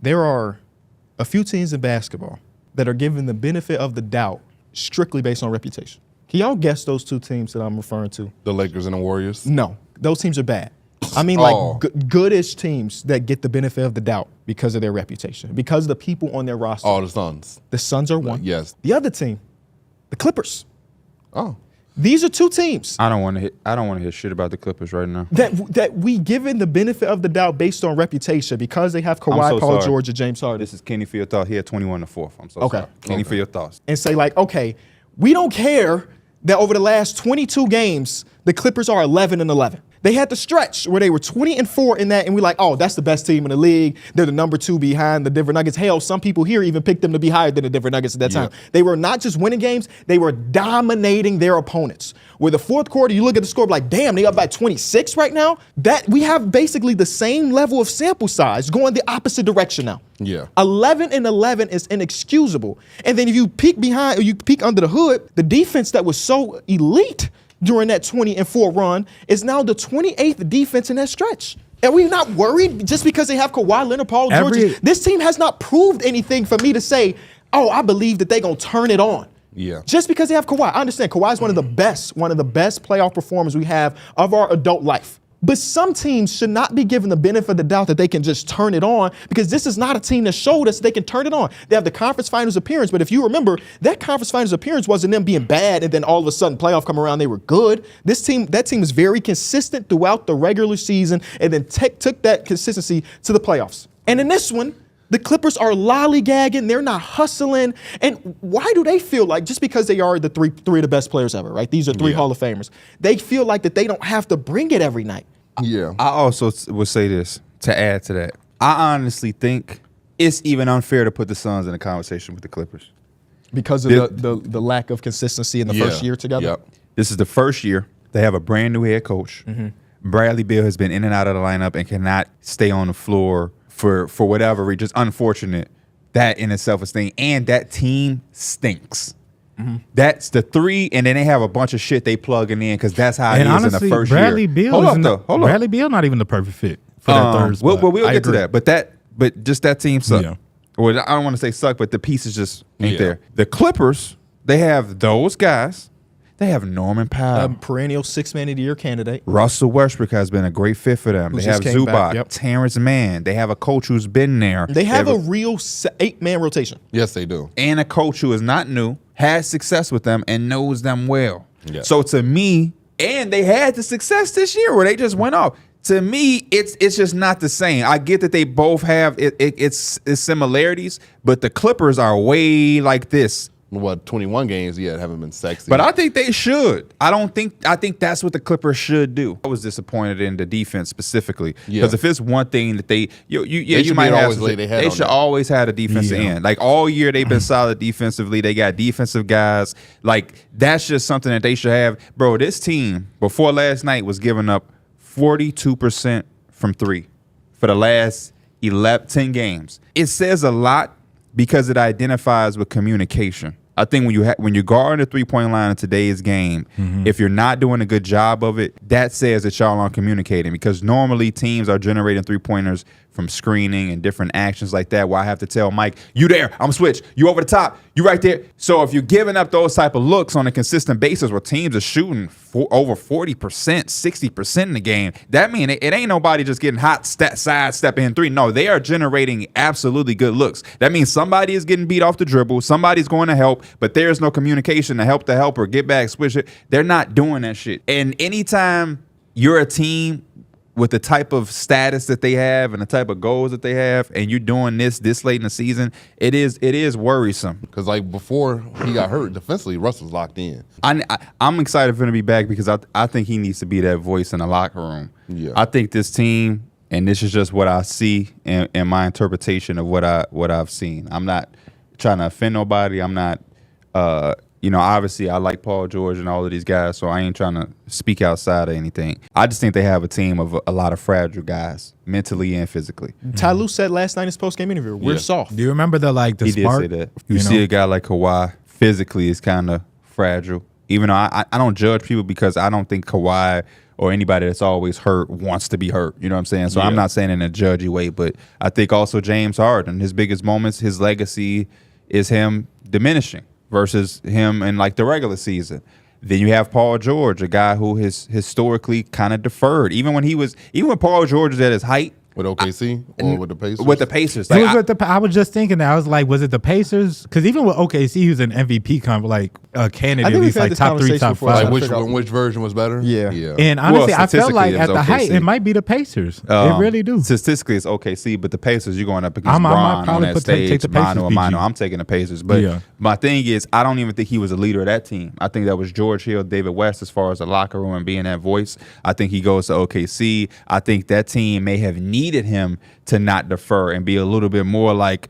There are a few teams in basketball that are given the benefit of the doubt strictly based on reputation. Can y'all guess those two teams that I'm referring to? The Lakers and the Warriors? No, those teams are bad. I mean, like goodish teams that get the benefit of the doubt because of their reputation, because of the people on their roster. Oh, the Suns. The Suns are one. Yes. The other team, the Clippers. Oh. These are two teams. I don't want to hear shit about the Clippers right now. That we given the benefit of the doubt based on reputation because they have Kawhi, Paul George, and James Harden. This is Kenny for your thoughts. He had 21 to 4th. I'm so sorry. Kenny for your thoughts. And say like, okay, we don't care that over the last 22 games, the Clippers are 11-11. They had the stretch where they were 20-4 in that, and we're like, oh, that's the best team in the league. They're the number 2 behind the Denver Nuggets. Hell, some people here even picked them to be higher than the Denver Nuggets at that time. They were not just winning games, they were dominating their opponents. Where the fourth quarter, you look at the score, like, damn, they up by 26 right now. That we have basically the same level of sample size going the opposite direction now. Yeah. 11-11 is inexcusable. And then if you peek behind, or you peek under the hood, the defense that was so elite during that 20-4 run is now the 28th defense in that stretch. Are we not worried just because they have Kawhi Leonard, Paul George? This team has not proved anything for me to say, oh, I believe that they're going to turn it on. Yeah. Just because they have Kawhi. I understand Kawhi is one of the best playoff performers we have of our adult life. But some teams should not be given the benefit of the doubt that they can just turn it on, because this is not a team that showed us they can turn it on. They have the conference finals appearance, but if you remember, that conference finals appearance wasn't them being bad and then all of a sudden playoff come around, they were good. That team was very consistent throughout the regular season and then took that consistency to the playoffs. And in this one, the Clippers are lollygagging. They're not hustling. And why do they feel like, just because they are the three of the best players ever, right? These are 3 Hall of Famers. They feel like that they don't have to bring it every night. Yeah. I also would say this to add to that. I honestly think it's even unfair to put the Suns in a conversation with the Clippers. Because of the lack of consistency in the first year together? Yep. This is the first year. They have a brand new head coach. Bradley Beal has been in and out of the lineup and cannot stay on the floor for whatever reason. Just unfortunate. That in itself is thing. And that team stinks. That's the 3, and then they have a bunch of shit they plugging in because that's how it is honestly, in the first Bradley year. Beal Bradley Beal not even the perfect fit for that third spot. We'll get to that. But just that team suck. Yeah. Well, I don't want to say suck, but the pieces just ain't there. The Clippers, they have those guys. They have Norman Powell. Perennial 6-man of the year candidate. Russell Westbrook has been a great fit for them. They have Zubac, Terrence Mann. They have a coach who's been there. They have a real 8-man rotation. Yes, they do. And a coach who is not new, has success with them, and knows them well. Yeah. So to me, and they had the success this year where they just went off. To me, it's just not the same. I get that they both have it's similarities, but the Clippers are way like this. 21 games yet haven't been sexy. But I think they should. I think that's what the Clippers should do. I was disappointed in the defense specifically because if it's one thing that they might have, they should always have a defensive end. Like all year they've been solid defensively. They got defensive guys. Like that's just something that they should have. Bro, this team before last night was giving up 42% from 3 for the last 10 games. It says a lot because it identifies with communication. I think when you guard the 3-point line in today's game, if you're not doing a good job of it, that says that y'all aren't communicating, because normally teams are generating 3-pointers from screening and different actions like that, where I have to tell Mike, you there, I'm switch, you over the top, you right there. So if you're giving up those type of looks on a consistent basis where teams are shooting over 40%, 60% in the game, that means it ain't nobody just getting hot sidestepping in 3. No, they are generating absolutely good looks. That means somebody is getting beat off the dribble, somebody's going to help, but there's no communication to help the helper, get back, switch it. They're not doing that shit. And anytime you're a team with the type of status that they have and the type of goals that they have, and you're doing this late in the season, it is worrisome. Because like before he got hurt defensively, Russ was locked in. I'm excited for him to be back because I think he needs to be that voice in the locker room. Yeah. I think this team, and this is just what I see and my interpretation of what I've seen. I'm not trying to offend nobody. I'm not obviously I like Paul George and all of these guys, so I ain't trying to speak outside of anything. I just think they have a team of a lot of fragile guys, mentally and physically. Ty Lue said last night in his post-game interview, we're soft. Do you remember the he spark? did say that. You see a guy like Kawhi physically is kind of fragile. Even though I don't judge people because I don't think Kawhi or anybody that's always hurt wants to be hurt. You know what I'm saying? So I'm not saying in a judgy way, but I think also James Harden, his biggest moments, his legacy is him diminishing versus him in like the regular season. Then you have Paul George, a guy who has historically kind of deferred. Even when Paul George was at his height. With OKC or with the Pacers? With the Pacers. Like, I was just thinking that. I was like, was it the Pacers? Because even with OKC, he was an MVP candidate. He's like top 3, top 5. Like which version was better? Yeah. And honestly, I felt like at the height, it might be the Pacers. It really do. Statistically, it's OKC, but the Pacers, you're going up against Bron on that stage. Mano. I'm taking the Pacers. But my thing is, I don't even think he was a leader of that team. I think that was George Hill, David West, as far as the locker room and being that voice. I think he goes to OKC. I think that team may have needed him to not defer and be a little bit more like,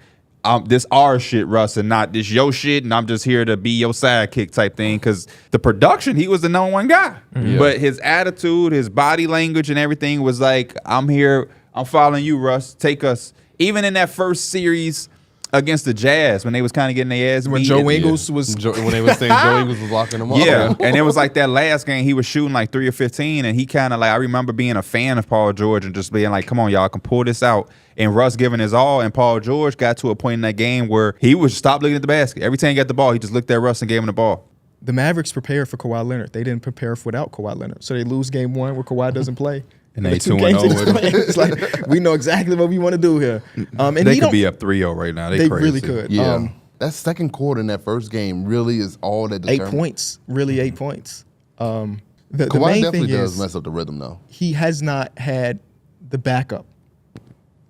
this our shit, Russ, and not this your shit, and I'm just here to be your sidekick type thing. Because the production, he was the number one guy. But his attitude, his body language and everything was like, I'm here, I'm following you, Russ. Take us. Even in that first series against the Jazz, when they was kind of getting their ass beat. When Joe Ingles was... when they were saying Joe Ingles was locking them up. Yeah, and it was like that last game, he was shooting like 3 or 15, and he kind of like, I remember being a fan of Paul George and just being like, come on, y'all can pull this out. And Russ giving his all, and Paul George got to a point in that game where he would stop looking at the basket. Every time he got the ball, he just looked at Russ and gave him the ball. The Mavericks prepared for Kawhi Leonard. They didn't prepare without Kawhi Leonard. So they lose game 1 where Kawhi doesn't play. And they 2-0. It's like, we know exactly what we want to do here. And they could be up 3-0 right now. They crazy. Really could. Yeah. That second quarter in that first game really is all that determines. 8 points. Really 8 points. Kawhi main definitely thing does is, mess up the rhythm, though. He has not had the backup.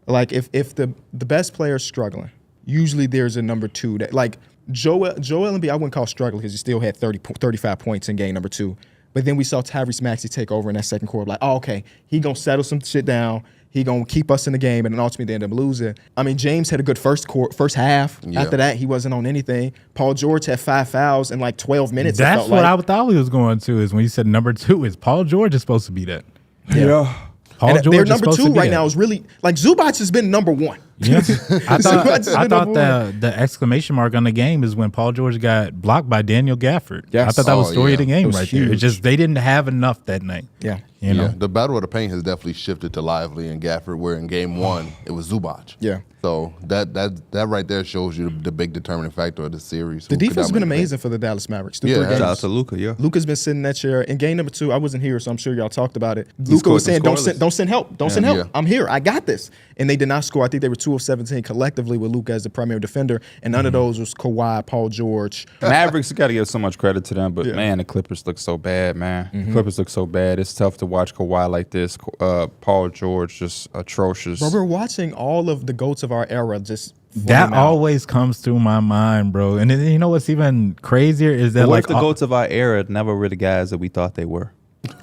Like, if the best player is struggling, usually there's a number 2 that, like, Joel Embiid, I wouldn't call struggling because he still had 35 points in game number 2. But then we saw Tyrese Maxey take over in that second quarter. Like, oh, okay, he going to settle some shit down. He going to keep us in the game, and then ultimately they end up losing. I mean, James had a good first half. Yeah. After that, he wasn't on anything. Paul George had 5 fouls in like 12 minutes. That's what I thought we was going to, is when you said number 2 is Paul George is supposed to be that. Yeah. Paul George their number is 2 right that. now is really, like, Zubac has been number 1. Yeah. I thought the exclamation mark on the game is when Paul George got blocked by Daniel Gafford. Yes. I thought that was story of the game right huge. there. It's just they didn't have enough that night. Yeah. You know? The battle of the paint has definitely shifted to Lively and Gafford, where in game 1 it was Zubac. Yeah. So that right there shows you the big determining factor of the series. The defense has been amazing for the Dallas Mavericks. Shout out to Luka, Luka's been sitting that chair. In game number 2, I wasn't here, so I'm sure y'all talked about it. Luka was saying, don't send help. Don't send help. Yeah. I'm here. I got this. And they did not score. I think they were 2 of 17 collectively with Luka as the primary defender, and none of those was Kawhi, Paul George. Mavericks, got to give so much credit to them, but man, the Clippers look so bad, man. The Clippers look so bad. It's tough to watch Kawhi like this. Paul George just atrocious. Bro, we're watching all of the GOATs of our era just that always comes through my mind, bro. And then, you know what's even crazier is that, what like, if the GOATs of our era never were the guys that we thought they were?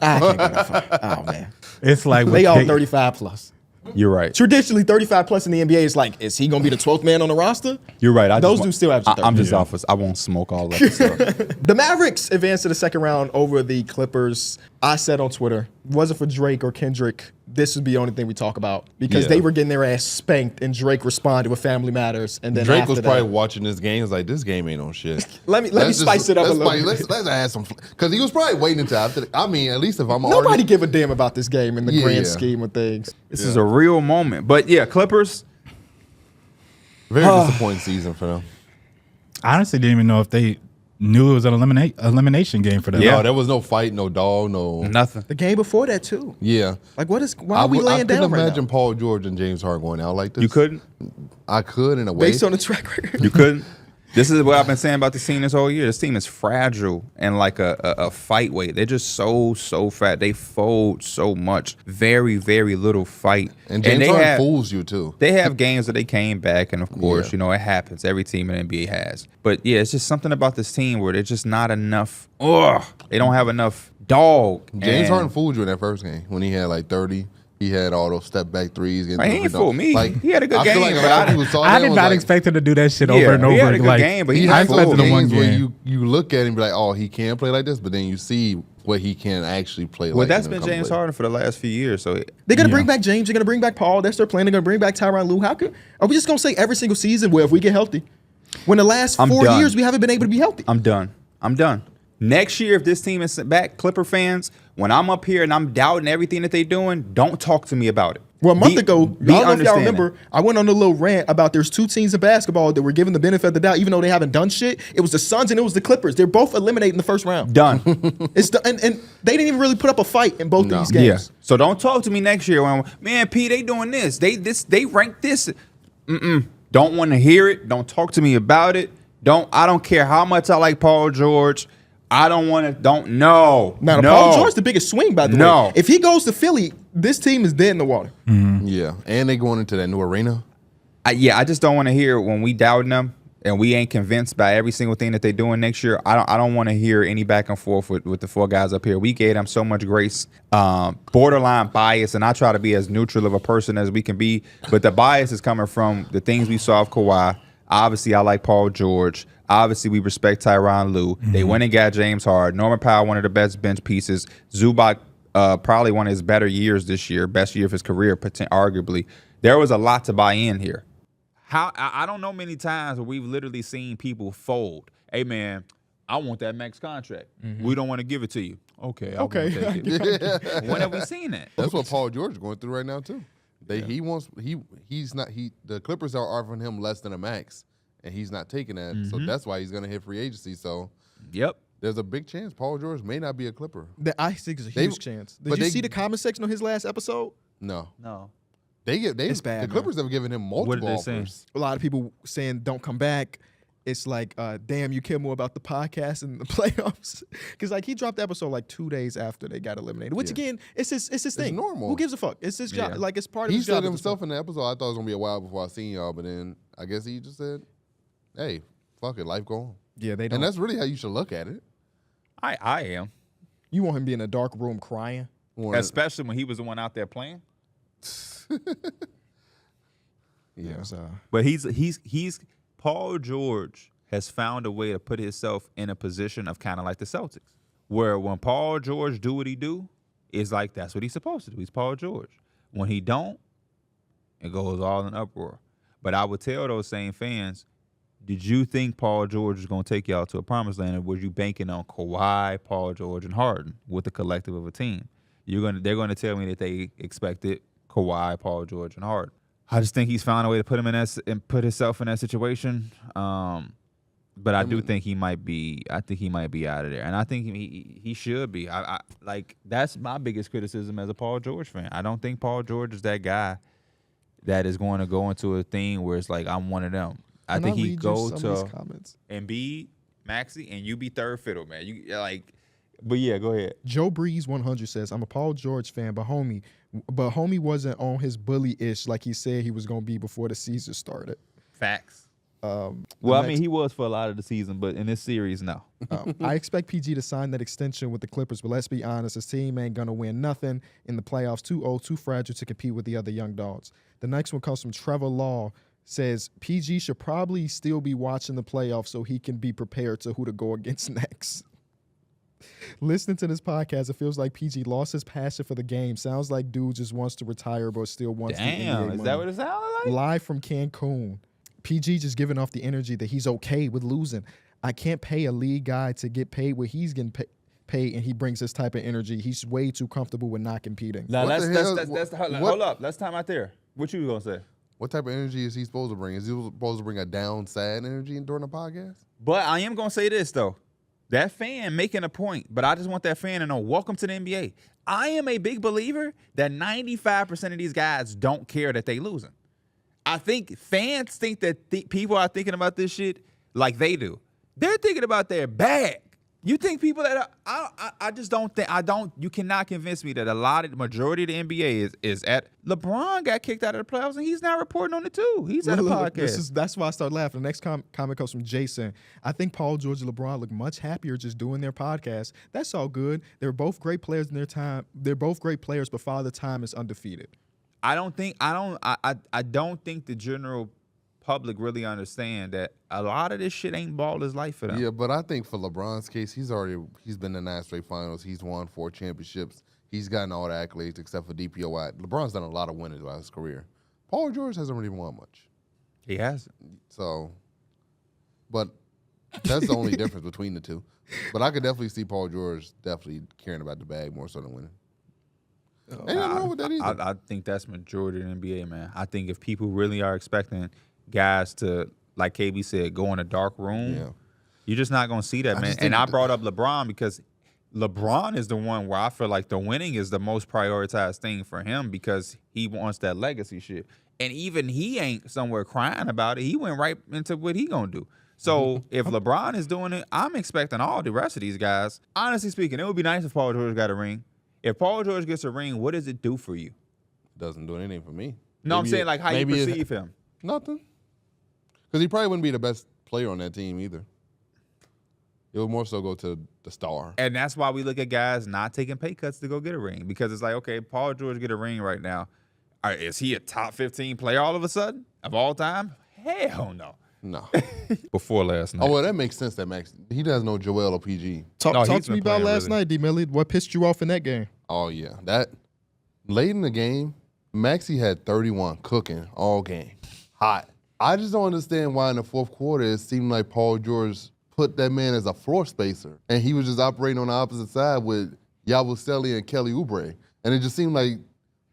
I can't go that far. Oh, man. It's like they all 35 plus. You're right. Traditionally, 35 plus in the NBA is like, is he going to be the 12th man on the roster? You're right. Those dudes still have 30. I'm just off. I won't smoke all that stuff. The Mavericks advanced to the second round over the Clippers. I said on Twitter, was it for Drake or Kendrick, this would be the only thing we talk about, because they were getting their ass spanked, and Drake responded with Family Matters. And then Drake was probably watching this game. He's like, this game ain't on shit. let me spice it up a little bit. Let's add some, because he was probably waiting until after. I mean, at least if I'm nobody give a damn about this game in the grand scheme of things. This is a real moment. But yeah, Clippers. Very disappointing season for them. I honestly didn't even know if they knew it was an elimination game for them. Yeah, no, there was no fight, no dog, no nothing. The game before that too. Yeah, like why are we laying down right now? I couldn't imagine Paul George and James Harden going out like this. You couldn't? I could in a way. Based on the track record. You couldn't? This is what I've been saying about this team this whole year. This team is fragile and like a fight weight. They're just so fat. They fold so much. Very, very little fight. And James Harden fools you too. They have games that they came back, and of course, you know, it happens. Every team in the NBA has. But yeah, it's just something about this team where they're just not enough. They don't have enough dog. James Harden fooled you in that first game when he had like 30. He had all those step back threes. He ain't fool me. Like, he had a good game. Like I did not expect him to do that shit over and over. He had a good game, but he had expected the one where you look at him and be like, oh, he can play like this, but then you see what he can actually play like. Well, that's been James Harden for the last few years. So they're going to bring back James. They're going to bring back Paul. That's their plan. They're going to bring back Tyronn Lue. Are we just going to say every single season, well, if we get healthy? When the last 4 years we haven't been able to be healthy. I'm done. Next year, if this team is back, Clipper fans, when I'm up here and I'm doubting everything that they're doing, don't talk to me about it. Well, a month ago, I don't know if y'all remember, I went on a little rant about there's two teams in basketball that were given the benefit of the doubt, even though they haven't done shit. It was the Suns and it was the Clippers. They're both eliminated in the first round. Done. And they didn't even really put up a fight in both these games. Yeah. So don't talk to me next year when, man, P, they doing this. They ranked this. Don't want to hear it. Don't talk to me about it. I don't care how much I like Paul George. I don't want to. Now, Paul George the biggest swing, by the way. If he goes to Philly, this team is dead in the water. Yeah, and they going into that new arena. I just don't want to hear when we doubting them and we ain't convinced by every single thing that they're doing next year. I don't want to hear any back and forth with the four guys up here. We gave them so much grace, borderline bias, and I try to be as neutral of a person as we can be. But the bias is coming from the things we saw of Kawhi. Obviously, I like Paul George. Obviously, we respect Tyronn Lue. They went and got James Harden. Norman Powell, one of the best bench pieces. Zubac, probably one of his better years this year, best year of his career, arguably. There was a lot to buy in here. I don't know many times where we've literally seen people fold. Hey, man, I want that max contract. We don't want to give it to you. Okay. Take it. When have we seen that? That's what Paul George is going through right now, too. The Clippers are offering him less than a max, and he's not taking that. So that's why he's going to hit free agency. So there's a big chance Paul George may not be a Clipper. I think it's a huge chance. Did you see the comment section on his last episode? No. It's bad. The Clippers have given him multiple offers. A lot of people saying don't come back. It's like, damn, you care more about the podcast and the playoffs. Because he dropped the episode 2 days after they got eliminated. Which again, it's his thing. It's normal. Who gives a fuck? It's his job. It's part of his job. He said himself in the episode, I thought it was gonna be a while before I seen y'all, but then I guess he just said, hey, fuck it, life go on. Yeah, they don't. And that's really how you should look at it. I am. You want him to be in a dark room crying? Especially when he was the one out there playing. Yeah. But he's Paul George has found a way to put himself in a position of kind of like the Celtics, where when Paul George do what he do, it's like that's what he's supposed to do. He's Paul George. When he don't, it goes all in uproar. But I would tell those same fans, did you think Paul George was going to take y'all to a promised land, or were you banking on Kawhi, Paul George, and Harden with the collective of a team? They're going to tell me that they expected Kawhi, Paul George, and Harden. I just think he's found a way to put him in that and put himself in that situation. But I do think he might be. I think he might be out of there, and I think he should be. I that's my biggest criticism as a Paul George fan. I don't think Paul George is that guy that is going to go into a thing where it's like I'm one of them. I think he go to Embiid, Maxey, and you be third fiddle, man. But yeah, go ahead. Joe Breeze 100 says, I'm a Paul George fan, but homie wasn't on his bully-ish like he said he was going to be before the season started. Facts. He was for a lot of the season, but in this series, no. I expect PG to sign that extension with the Clippers, but let's be honest, his team ain't going to win nothing in the playoffs. Too old, too fragile to compete with the other young dogs. The next one comes from Trevor Law. Says PG should probably still be watching the playoffs so he can be prepared to who to go against next. Listening to this podcast, it feels like PG lost his passion for the game. Sounds like dude just wants to retire but still wants the NBA money. Is that what it sounds like? Live from Cancun. PG just giving off the energy that he's okay with losing. I can't pay a league guy to get paid what he's getting paid, and he brings this type of energy. He's way too comfortable with not competing. Now, hold up. Let's time out there. What you gonna say? What type of energy is he supposed to bring? Is he supposed to bring a down, sad energy during the podcast? But I am going to say this, though. That fan making a point, but I just want that fan to know, welcome to the NBA. I am a big believer that 95% of these guys don't care that they losing. I think fans think that people are thinking about this shit like they do. They're thinking about their bag. You think people that I just don't think you cannot convince me that the majority of the NBA is at LeBron got kicked out of the playoffs and he's not reporting on it too. He's at a podcast. That's why I started laughing. The next comment comes from Jason. I think Paul George and LeBron look much happier just doing their podcast. That's all good. They're both great players in their time. They're both great players, but Father Time is undefeated. I don't think the general public really understand that a lot of this shit ain't baller's life for them. Yeah, but I think for LeBron's case, he's been in 9 straight finals. He's won 4 championships. He's gotten all the accolades except for DPOI. LeBron's done a lot of winning throughout his career. Paul George hasn't really won much. He hasn't. So, but That's the only difference between the two. But I could definitely see Paul George definitely caring about the bag more so than winning. Ain't nothing wrong with that either. I think that's majority of the NBA, man. I think if people really are expecting guys to, like KB said, go in a dark room, you're just not going to see that, man. And I brought up LeBron because LeBron is the one where I feel like the winning is the most prioritized thing for him because he wants that legacy shit. And even he ain't somewhere crying about it. He went right into what he going to do. So if LeBron is doing it, I'm expecting all the rest of these guys. Honestly speaking, it would be nice if Paul George got a ring. If Paul George gets a ring, what does it do for you? Doesn't do anything for me. No, I'm saying like how you perceive him. Nothing. Because he probably wouldn't be the best player on that team either. It would more so go to the star. And that's why we look at guys not taking pay cuts to go get a ring. Because it's like, okay, Paul George get a ring right now. Is he a top 15 player all of a sudden of all time? Hell no. No. Before last night. Oh, well, that makes sense that Max, he doesn't know Joel or PG. Talk to me about last night, D-Millie. What pissed you off in that game? Oh, yeah. That late in the game, Maxey had 31 cooking all game. Hot. I just don't understand why in the fourth quarter it seemed like Paul George put that man as a floor spacer. And he was just operating on the opposite side with Yabusele and Kelly Oubre. And it just seemed like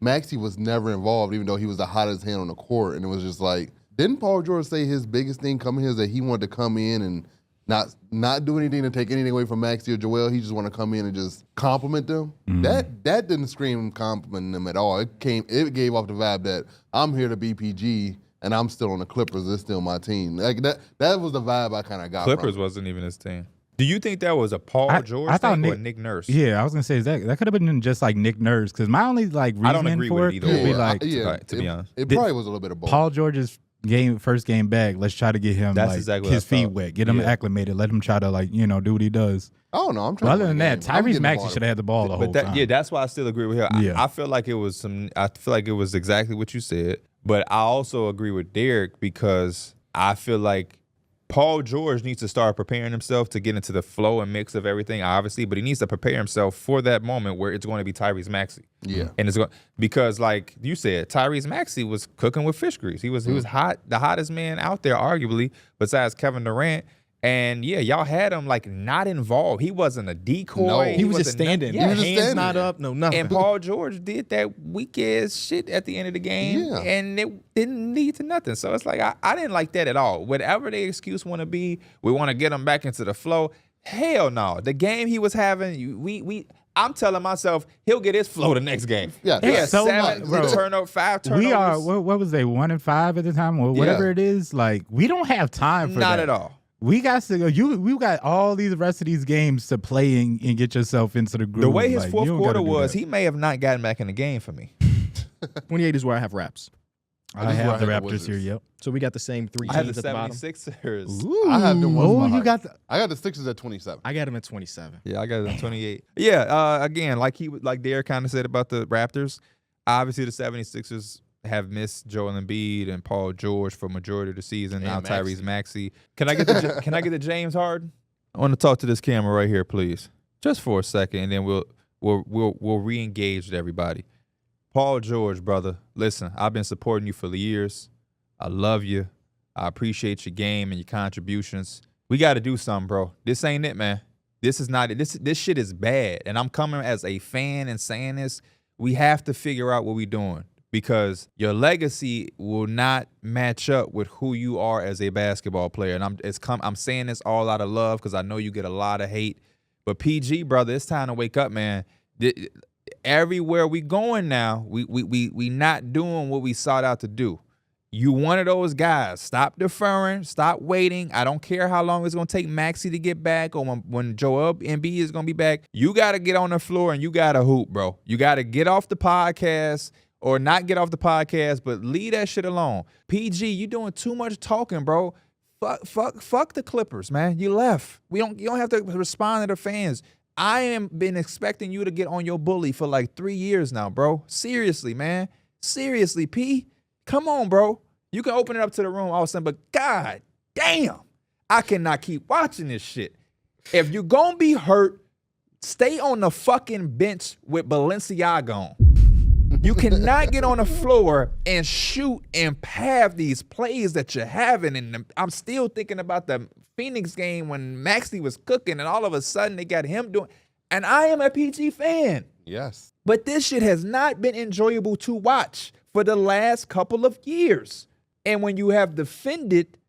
Maxey was never involved, even though he was the hottest hand on the court. And it was just like, didn't Paul George say his biggest thing coming here is that he wanted to come in and not do anything to take anything away from Maxey or Joel? He just wanted to come in and just compliment them. That didn't scream compliment them at all. It gave off the vibe that I'm here to be PG and I'm still on the Clippers. It's still my team. Like that was the vibe I kind of got. Clippers wasn't even his team. Do you think that was a Paul George thing or Nick Nurse? Yeah, I was gonna say that could have been just like Nick Nurse because my only reasoning I don't agree for with it it could be like to be honest, it probably was a little bit of both. Paul George's first game back. Let's try to get him his feet wet, get him acclimated, let him try to do what he does. Oh no, I'm trying. But other than that, Tyrese Maxey should have had the ball the whole time. Yeah, that's why I still agree with him. Yeah. I feel like it was exactly what you said. But I also agree with Derek because I feel like Paul George needs to start preparing himself to get into the flow and mix of everything, obviously, but he needs to prepare himself for that moment where it's going to be Tyrese Maxey. Yeah. And it's going because like you said, Tyrese Maxey was cooking with fish grease. He was hot, the hottest man out there, arguably, besides Kevin Durant. And yeah, y'all had him like not involved. He wasn't a decoy. No, he was just standing. Yeah, he was just hands not up, no nothing. And Paul George did that weak ass shit at the end of the game, and it didn't lead to nothing. So it's like I didn't like that at all. Whatever the excuse want to be, we want to get him back into the flow. Hell no. The game he was having, I'm telling myself he'll get his flow the next game. Yeah, he had so 5 turnovers. We are what was they 1-5 at the time or whatever it is. Like we don't have time for not that. At all. We got to go. We got all these rest of these games to play and get yourself into the groove. The way his fourth quarter was, he may have not gotten back in the game for me. 28 is where I have Raps. I have the Raptors here. Yep. So we got the same 3 I teams have the at the bottom. 76ers. Ooh, I have them. I got the Sixers at 27. I got them at 27. Yeah, I got it at 28. Yeah, again, like Derek kind of said about the Raptors, obviously the 76ers have missed Joel Embiid and Paul George for majority of the season. Now Tyrese Maxey. Can I get the James Harden? I want to talk to this camera right here, please, just for a second, and then we'll re-engage with everybody. Paul George, brother, listen, I've been supporting you for the years. I love you. I appreciate your game and your contributions. We got to do something, bro. This ain't it, man. This is not it. This shit is bad, and I'm coming as a fan and saying this. We have to figure out what we're doing. Because your legacy will not match up with who you are as a basketball player. And I'm saying this all out of love because I know you get a lot of hate. But PG, brother, it's time to wake up, man. Everywhere we going now, we not doing what we sought out to do. You one of those guys. Stop deferring. Stop waiting. I don't care how long it's going to take Maxey to get back or when Joel Embiid is going to be back. You got to get on the floor and you got to hoop, bro. You got to get off the podcast. Or not get off the podcast, but leave that shit alone. PG, you doing too much talking, bro. Fuck the Clippers, man. You left. You don't have to respond to the fans. I am been expecting you to get on your bully for like 3 years now, bro. Seriously, man. Seriously, P. Come on, bro. You can open it up to the room all of a sudden, but god damn, I cannot keep watching this shit. If you're gonna be hurt, stay on the fucking bench with Balenciaga on. You cannot get on the floor and shoot and have these plays that you're having. And I'm still thinking about the Phoenix game when Maxey was cooking and all of a sudden they got him doing. And I am a PG fan. Yes. But this shit has not been enjoyable to watch for the last couple of years. And when you have defended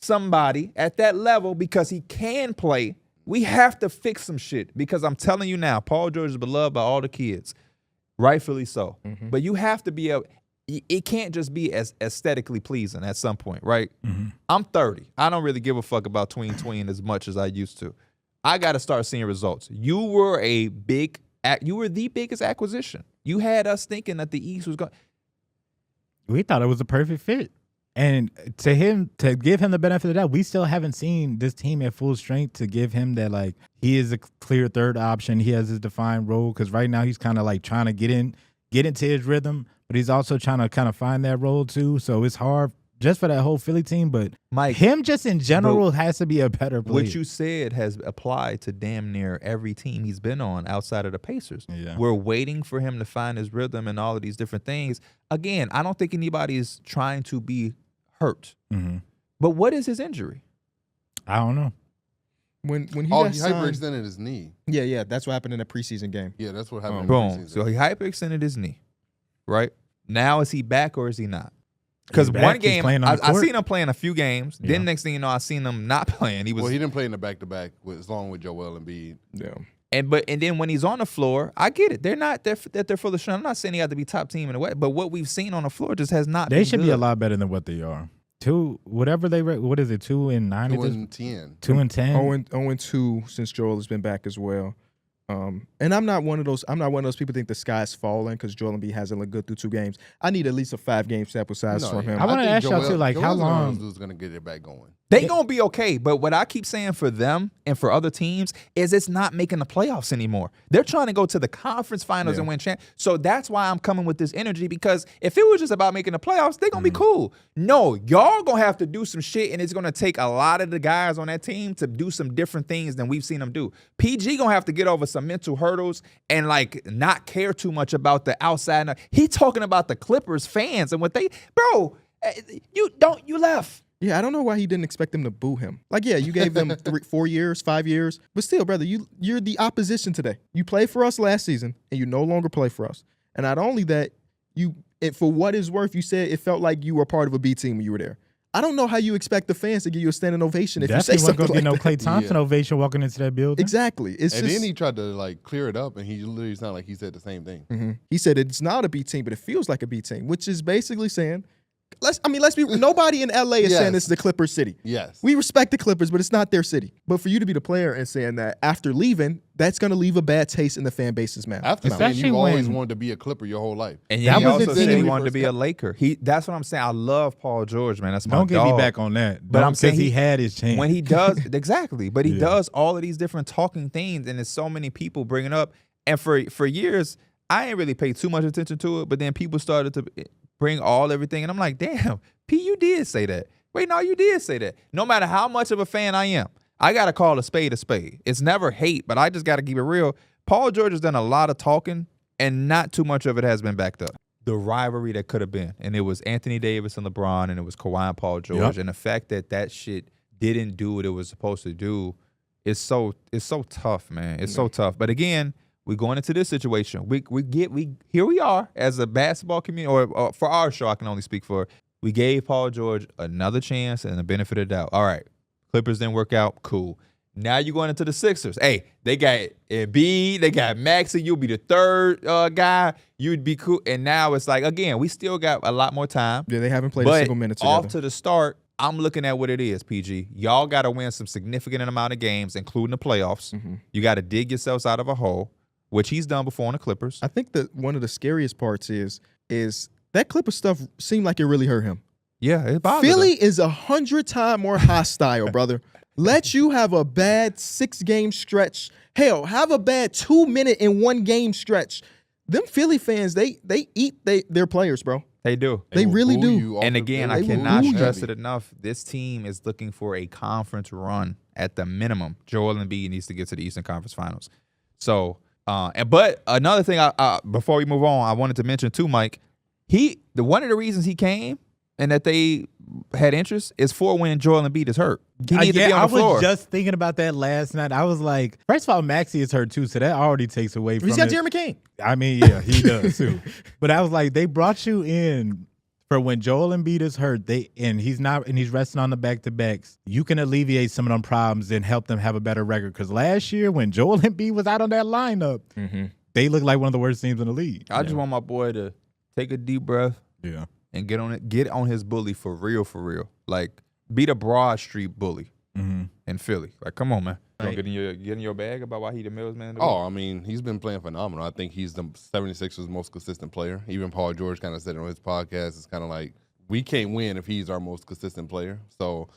somebody at that level because he can play, we have to fix some shit. Because I'm telling you now, Paul George is beloved by all the kids. Rightfully so. Mm-hmm. But you have to be able, it can't just be as aesthetically pleasing at some point, right? Mm-hmm. I'm 30. I don't really give a fuck about tween as much as I used to. I got to start seeing results. You were the biggest acquisition. You had us thinking that the East was going. We thought it was a perfect fit. And to give him the benefit of that, we still haven't seen this team at full strength to give him that, like, he is a clear third option. He has his defined role because right now he's kind of like trying to get into his rhythm, but he's also trying to kind of find that role too. So it's hard just for that whole Philly team. But Mike, him just in general has to be a better player. What you said has applied to damn near every team he's been on outside of the Pacers. Yeah. We're waiting for him to find his rhythm and all of these different things. Again, I don't think anybody is trying to be hurt. Mm-hmm. But what is his injury? I don't know. When he hyperextended his knee. Yeah, that's what happened in the preseason game. Yeah, that's what happened. Boom. So he hyperextended his knee, right? Now is he back or is he not? Because one game, I seen him playing a few games. Yeah. Then next thing you know, I seen him not playing. He didn't play in the back-to-back as long with Joel Embiid. Yeah. And then when he's on the floor, I get it. They're full of shit. I'm not saying he had to be top team in the West, but what we've seen on the floor just has not. They should be a lot better than what they are. 2-9? 2-10. 2-10. 0-2 since Joel has been back as well. And I'm not one of those people think the sky's falling because Joel Embiid hasn't looked good through 2 games. I need at least a 5-game sample size from him. I want to ask y'all too, like, how long is going to get it back going? They gonna be okay, but what I keep saying for them and for other teams is it's not making the playoffs anymore. They're trying to go to the conference finals and win So that's why I'm coming with this energy, because if it was just about making the playoffs, they're gonna be cool. No, y'all gonna have to do some shit, and it's gonna take a lot of the guys on that team to do some different things than we've seen them do. PG gonna have to get over some mental hurdles and like not care too much about the outside. He talking about the Clippers fans and what you left. Yeah, I don't know why he didn't expect them to boo him. Like, yeah, you gave them 4 years, 5 years, but still, brother, you're the opposition today. You played for us last season, and you no longer play for us. And not only that, for what it's worth, you said it felt like you were part of a B team when you were there. I don't know how you expect the fans to give you a standing ovation if you say something like that. Definitely wasn't going to get no Klay Thompson ovation walking into that building. Exactly. Then he tried to like clear it up, and he literally sounded like he said the same thing. Mm-hmm. He said it's not a B team, but it feels like a B team, which is basically saying, let's be. Nobody in LA is saying this is the Clippers city. Yes, we respect the Clippers, but it's not their city. But for you to be the player and saying that after leaving, that's going to leave a bad taste in the fan base's mouth. After saying you always wanted to be a Clipper your whole life, and he also said he wanted to be a Laker. That's what I'm saying. I love Paul George, man. That's my dog. Don't get me back on that. But I'm saying he had his chance when he does exactly. But he does all of these different talking things, and there's so many people bringing up. And for years, I ain't really paid too much attention to it. But then people started to bring everything, and I'm like, damn. P, you did say that. Wait, no, you did say that. No matter how much of a fan I am, I got to call a spade a spade. It's never hate, but I just got to keep it real. Paul George has done a lot of talking, and not too much of it has been backed up. The rivalry that could have been, and it was Anthony Davis and LeBron, and it was Kawhi and Paul George, and the fact that shit didn't do what it was supposed to do is so tough, man. It's so tough. But again, we're going into this situation. Here we are as a basketball community, or for our show, I can only speak for. We gave Paul George another chance and the benefit of the doubt. All right, Clippers didn't work out. Cool. Now you're going into the Sixers. Hey, they got Embiid, they got Maxey. You'll be the third guy. You'd be cool. And now it's like, again, we still got a lot more time. Yeah, they haven't played a single minute together. Off to the start, I'm looking at what it is, PG. Y'all got to win some significant amount of games, including the playoffs. Mm-hmm. You got to dig yourselves out of a hole, which he's done before on the Clippers. I think that one of the scariest parts is that Clippers stuff seemed like it really hurt him. Yeah, it bothered Philly him. is 100 times more hostile, brother. Let you have a bad 6-game stretch. Hell, have a bad 2-minute in 1-game stretch. Them Philly fans, they eat their players, bro. They do. They really do. And again, I cannot stress it enough. This team is looking for a conference run at the minimum. Joel Embiid needs to get to the Eastern Conference Finals. So But another thing, before we move on, I wanted to mention too, Mike. One of the reasons he came and that they had interest is for when Joel Embiid is hurt. He needs to be on the floor. I was just thinking about that last night. I was like, first of all, Maxey is hurt too, so that already takes away from. He's got Jeremy King. I mean, yeah, he does too. But I was like, they brought you in for when Joel Embiid is hurt. He's resting on the back-to-backs. You can alleviate some of them problems and help them have a better record. Because last year when Joel Embiid was out on that lineup, they looked like one of the worst teams in the league. I just want my boy to take a deep breath. Yeah. And get on his bully for real. Like, be the Broad Street bully in Philly. Like, come on, man. You don't get in your bag about why he the Mills man? I mean, he's been playing phenomenal. I think he's the 76ers' most consistent player. Even Paul George kind of said it on his podcast. It's kind of like, we can't win if he's our most consistent player. So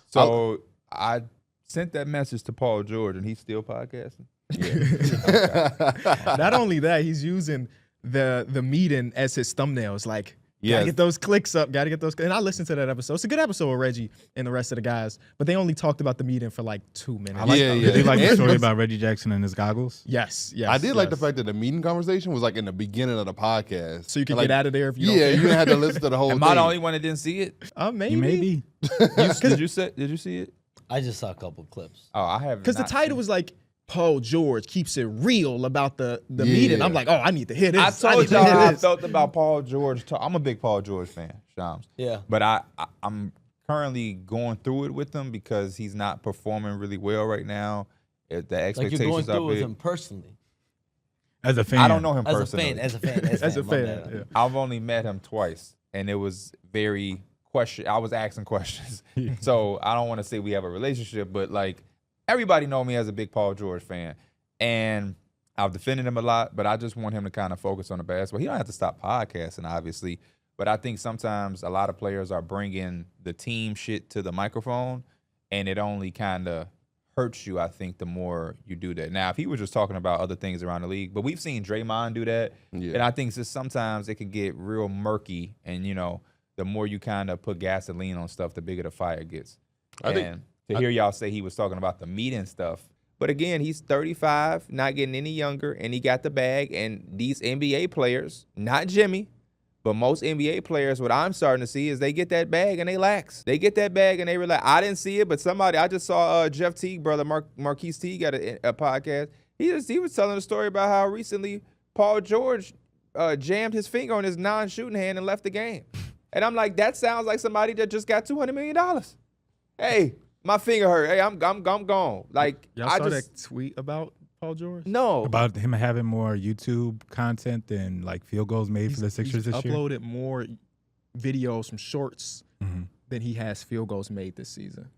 I sent that message to Paul George, and he's still podcasting? Yeah. Not only that, he's using the meeting as his thumbnails. Like, gotta get those clicks up. Gotta get those. And I listened to that episode. It's a good episode with Reggie and the rest of the guys. But they only talked about the meeting for like 2 minutes. Did you like the story about Reggie Jackson and his goggles? Yes. I did like the fact that the meeting conversation was like in the beginning of the podcast. So you could get out of there if you don't care. You didn't have to listen to the whole thing. Am I the only one that didn't see it? Maybe. Did you see it? I just saw a couple of clips. Oh, I have. Because the title was like, Paul George keeps it real about the meeting. I'm like, I need to hear this. I told y'all how I felt about Paul George. I'm a big Paul George fan, Shams. Yeah. But I'm currently going through it with him because he's not performing really well right now. The expectations like you're going through are it with big. him personally. As a fan. I don't know him as personally. As a fan. Yeah. I've only met him twice, and it was very I was asking questions. So I don't want to say we have a relationship, but like, everybody know me as a big Paul George fan, and I've defended him a lot, but I just want him to kind of focus on the basketball. He don't have to stop podcasting, obviously, but I think sometimes a lot of players are bringing the team shit to the microphone, and it only kind of hurts you, I think, the more you do that. Now, if he was just talking about other things around the league, but we've seen Draymond do that, and I think just sometimes it can get real murky, and, the more you kind of put gasoline on stuff, the bigger the fire gets. To hear y'all say he was talking about the meeting stuff. But again, he's 35, not getting any younger, and he got the bag. And these NBA players, not Jimmy, but most NBA players, what I'm starting to see is they get that bag and they lax. They get that bag and they relax. I didn't see it, but I just saw Jeff Teague, brother, Marquise Teague, got a podcast. He was telling a story about how recently Paul George jammed his finger on his non-shooting hand and left the game. And I'm like, that sounds like somebody that just got $200 million. Hey, my finger hurt. Hey, I'm gone. Like, y'all saw that tweet about Paul George? No. About him having more YouTube content than like field goals made for the Sixers this year? He's uploaded more videos from shorts than he has field goals made this season.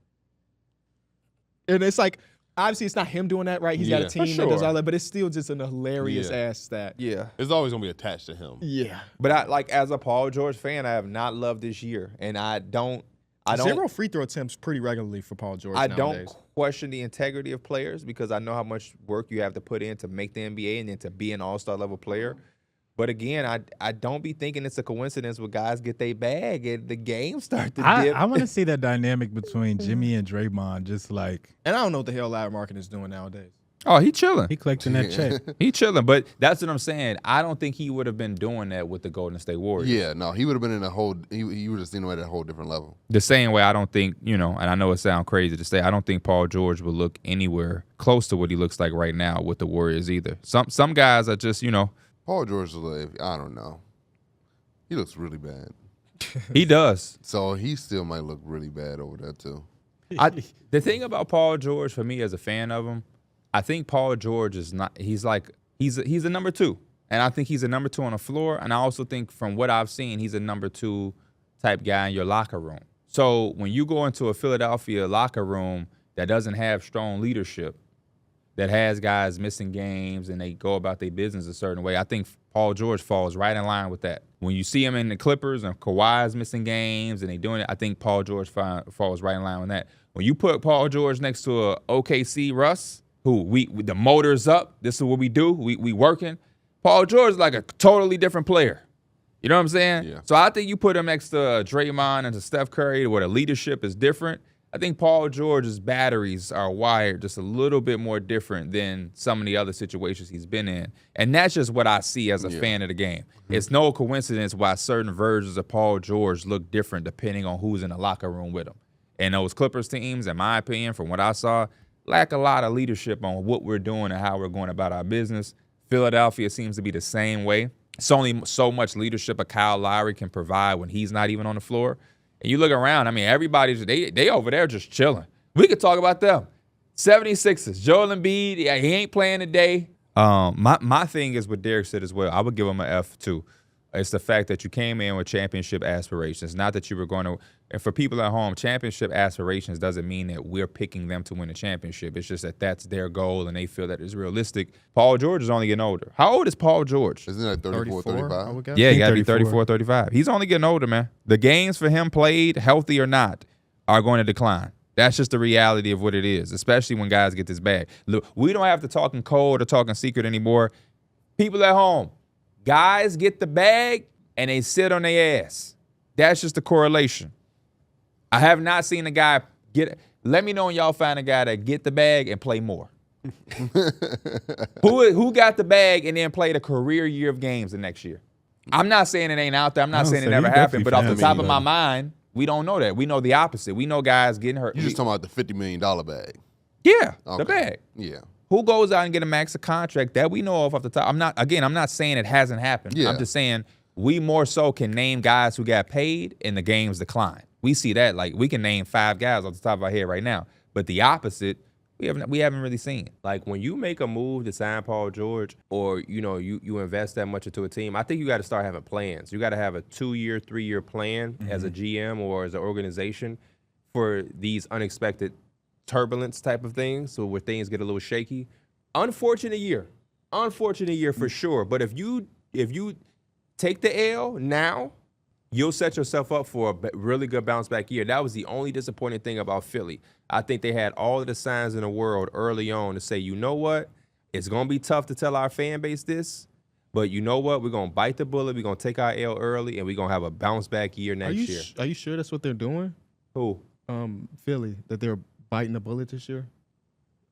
And it's like, obviously it's not him doing that, right? He's got a team that does all that, but it's still just an hilarious ass stat. Yeah. It's always going to be attached to him. Yeah. But as a Paul George fan, I have not loved this year. And I don't 0 free throw attempts pretty regularly for Paul George nowadays. Don't question the integrity of players because I know how much work you have to put in to make the NBA and then to be an all-star level player. But again, I don't be thinking it's a coincidence when guys get their bag and the game start to dip. I want to see that dynamic between Jimmy and Draymond, just like. And I don't know what the hell Larry Markin is doing nowadays. Oh, he chilling. He collecting that check. He chilling, but that's what I'm saying. I don't think he would have been doing that with the Golden State Warriors. Yeah, no, he would have been in he would have seen him at a whole different level. The same way I don't think, and I know it sounds crazy to say, I don't think Paul George would look anywhere close to what he looks like right now with the Warriors either. Some guys are just, Paul George, I don't know. He looks really bad. He does. So he still might look really bad over there too. The thing about Paul George for me as a fan of him, I think Paul George is not. He's a number 2, and I think he's a number 2 on the floor. And I also think from what I've seen, he's a number 2 type guy in your locker room. So when you go into a Philadelphia locker room that doesn't have strong leadership, that has guys missing games and they go about their business a certain way, I think Paul George falls right in line with that. When you see him in the Clippers and Kawhi's missing games and they doing it, I think Paul George falls right in line with that. When you put Paul George next to a OKC Russ, who the motor's up, this is what we do, we working. Paul George is like a totally different player. You know what I'm saying? Yeah. So I think you put him next to Draymond and to Steph Curry where the leadership is different. I think Paul George's batteries are wired just a little bit more different than some of the other situations he's been in. And that's just what I see as a fan of the game. It's no coincidence why certain versions of Paul George look different depending on who's in the locker room with him. And those Clippers teams, in my opinion, from what I saw, lack a lot of leadership on what we're doing and how we're going about our business. Philadelphia seems to be the same way. It's only so much leadership a Kyle Lowry can provide when he's not even on the floor. And you look around, I mean, everybody's they over there just chilling. We could talk about them. 76ers, Joel Embiid, he ain't playing today. My thing is what Derek said as well. I would give him an F too. It's the fact that you came in with championship aspirations, not that you were going to. And for people at home, championship aspirations doesn't mean that we're picking them to win a championship. It's just that that's their goal and they feel that it's realistic. Paul George is only getting older. How old is Paul George? Isn't that 34, 35? Yeah, he got to be 34, 35. He's only getting older, man. The games for him played, healthy or not, are going to decline. That's just the reality of what it is, especially when guys get this bag. Look, we don't have to talk in code or talk in secret anymore. People at home, guys get the bag and they sit on their ass. That's just the correlation. I have not seen a guy get. Let me know when y'all find a guy that get the bag and play more. Who got the bag and then played a career year of games the next year? I'm not saying it ain't out there. I'm not saying it never happened. But off the top of my mind, we don't know that. We know the opposite. We know guys getting hurt. You're just talking about the $50 million bag. Yeah, Okay. the bag. Yeah. Who goes out and get a max a contract that we know of off the top? I'm not saying it hasn't happened. Yeah. I'm just saying we more so can name guys who got paid and the games decline. We see that, like, we can name 5 guys off the top of our head right now. But the opposite, we haven't really seen. Like, when you make a move to sign Paul George, or you invest that much into a team, I think you got to start having plans. You got to have a 2-year, 3-year plan as a GM or as an organization for these unexpected turbulence type of things, so where things get a little shaky. Unfortunate year for sure. But if you take the L now, you'll set yourself up for a really good bounce back year. That was the only disappointing thing about Philly. I think they had all of the signs in the world early on to say, you know what, it's going to be tough to tell our fan base this, but you know what, we're going to bite the bullet, we're going to take our L early, and we're going to have a bounce back year next year. Are you sure that's what they're doing? Who? Philly, that they're biting the bullet this year?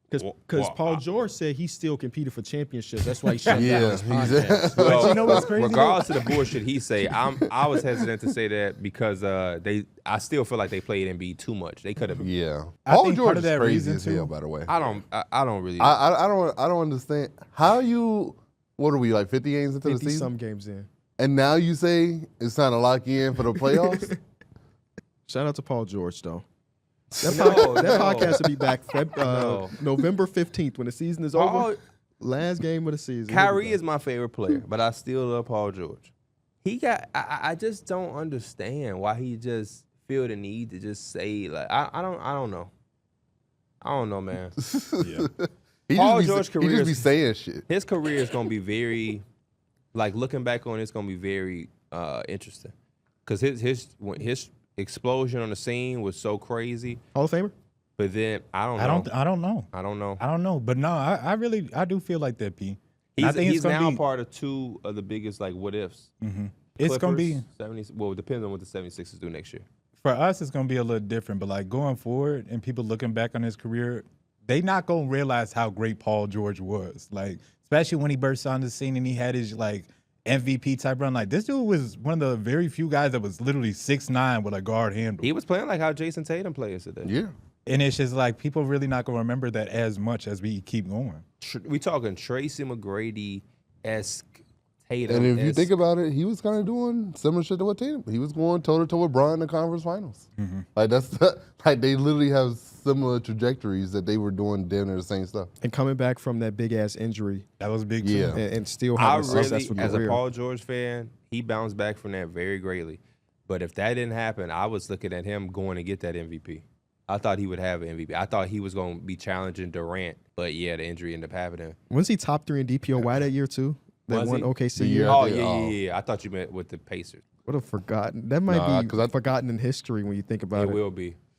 Because Paul George said he still competed for championships. That's why he shut down his podcast. Well, you know what's crazy? Regardless of the bullshit he say, I was hesitant to say that because I still feel like they played Embiid too much. They could have. Yeah. I Paul think George part of is that crazy reason as hell, too- by the way. I don't really. I don't understand. How you, what are we, like 50 games into the 50 season? some games in. And now you say it's time to lock you in for the playoffs? Shout out to Paul George, though. No, That podcast will be back November 15th when the season is over. Paul, Last game of the season. Kyrie is my favorite player, but I still love Paul George. I just don't understand why he just feel the need to just say, like, I don't know. I don't know, man. Paul George's career He just be saying shit. His career is gonna be very, like, looking back on it, it's gonna be very interesting, because his explosion on the scene was so crazy. Hall of Famer? But then I don't know. But no, I do feel like that, P. I think He's now be, part of 2 of the biggest, like, what ifs. Mm-hmm. It's gonna be 70. Well, it depends on what the 76ers do next year. for us. It's gonna be a little different, but like going forward and people looking back on his career, they not gonna realize how great Paul George was. Like, especially when he burst on the scene and he had his like MVP type run. Like, this dude was one of the very few guys that was literally 6'9" with a guard handle. He was playing like how Jason Tatum plays today. Yeah. And it's just like people really not gonna remember that as much as we keep going. We talking Tracy McGrady-esque Tatum. And if you think about it, he was kind of doing similar shit to what Tatum. He was going toe to toe with Bron in the conference finals. Mm-hmm. Like like they literally have similar trajectories that they were doing damn near the same stuff. And coming back from that big ass injury, That was big Yeah. too. and still I having a really, successful as a career. Paul George fan, he bounced back from that very greatly. But if that didn't happen, I was looking at him going to get that MVP. I thought he would have an MVP. I thought he was going to be challenging Durant, but yeah, the injury ended up happening. Was he top 3 in DPOY that year too? That Was one he? OKC The year. year. Oh, Yeah. yeah. I thought you meant with the Pacers. What a forgotten. That might Nah, be 'cause forgotten in history when you think about It it. will be.